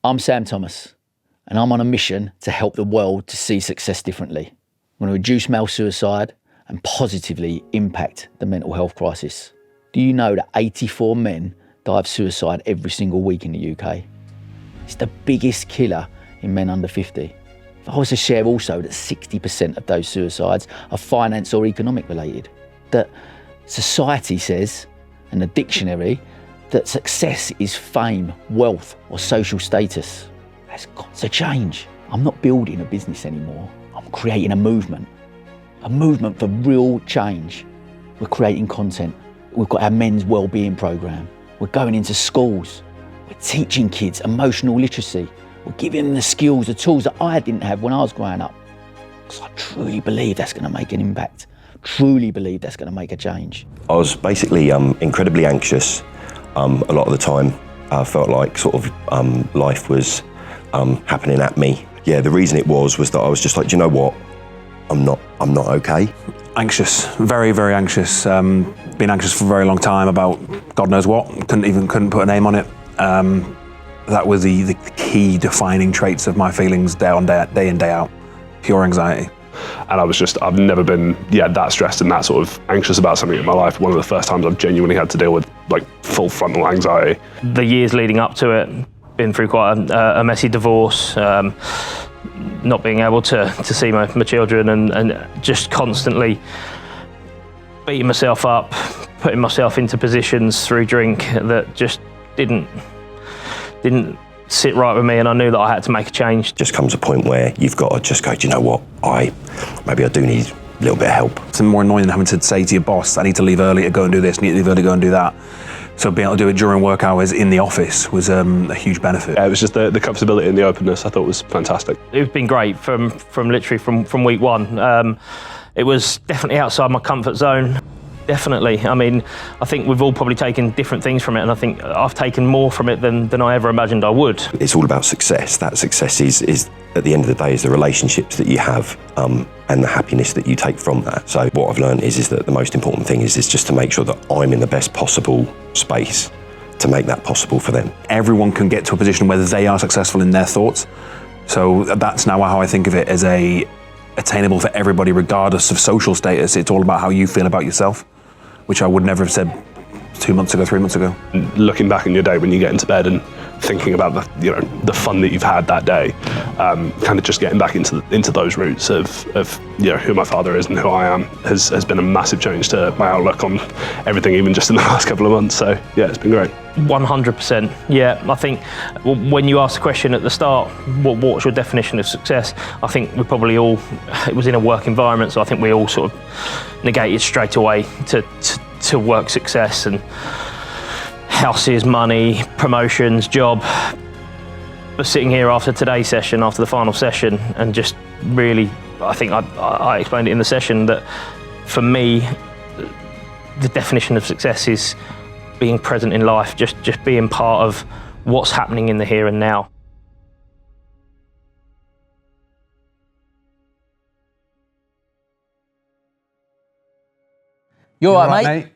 I'm Sam Thomas, and I'm on a mission to help the world to see success differently. I'm going to reduce male suicide and positively impact the mental health crisis. Do you know that 84 men die of suicide every single week in the UK? It's the biggest killer in men under 50. If I was to share also that 60% of those suicides are finance or economic related, that society says, and the dictionary, that success is fame, wealth, or social status. That's got to change. I'm not building a business anymore. I'm creating a movement for real change. We're creating content. We've got our men's wellbeing program. We're going into schools. We're teaching kids emotional literacy. We're giving them the skills, the tools that I didn't have when I was growing up. Because I truly believe that's going to make an impact. Truly believe that's going to make a change. I was basically incredibly anxious. A lot of the time I felt like sort of life was happening at me. Yeah, the reason it was that I was just like, do you know what? I'm not okay. Anxious, very, very anxious. Been anxious for a very long time about God knows what. Couldn't put a name on it. That was the key defining traits of my feelings day in, day out. Pure anxiety. And I've never been that stressed and that sort of anxious about something in my life. One of the first times I've genuinely had to deal with like full frontal anxiety. The years leading up to it, been through quite a messy divorce, not being able to see my children and just constantly beating myself up, putting myself into positions through drink that just didn't sit right with me, and I knew that I had to make a change. Just comes a point where you've got to just go, do you know what, maybe I do need a little bit of help. It's more annoying than having to say to your boss, I need to leave early to go and do this, I need to leave early to go and do that. So being able to do it during work hours in the office was a huge benefit. Yeah, it was just the comfortability and the openness I thought was fantastic. It's been great from literally from week one. It was definitely outside my comfort zone. Definitely. I mean, I think we've all probably taken different things from it, and I think I've taken more from it than I ever imagined I would. It's all about success. That success is at the end of the day, is the relationships that you have and the happiness that you take from that. So what I've learned is that the most important thing is just to make sure that I'm in the best possible space to make that possible for them. Everyone can get to a position where they are successful in their thoughts. So that's now how I think of it, as attainable for everybody, regardless of social status. It's all about how you feel about yourself, which I would never have said 2 months ago, 3 months aago. Looking back in your day when you get into bed and thinking about the fun that you've had that day, kind of just getting back into those roots of who my father is and who I am has been a massive change to my outlook on everything, even just in the last couple of months. So yeah, it's been great. 100%. Yeah, I think when you asked the question at the start, what's your definition of success? I think we probably all, it was in a work environment, so I think we all sort of negated straight away to work success and houses, money, promotions, job. But sitting here after today's session, after the final session, and just really, I think I explained it in the session that for me, the definition of success is being present in life, just being part of what's happening in the here and now. You all right, mate?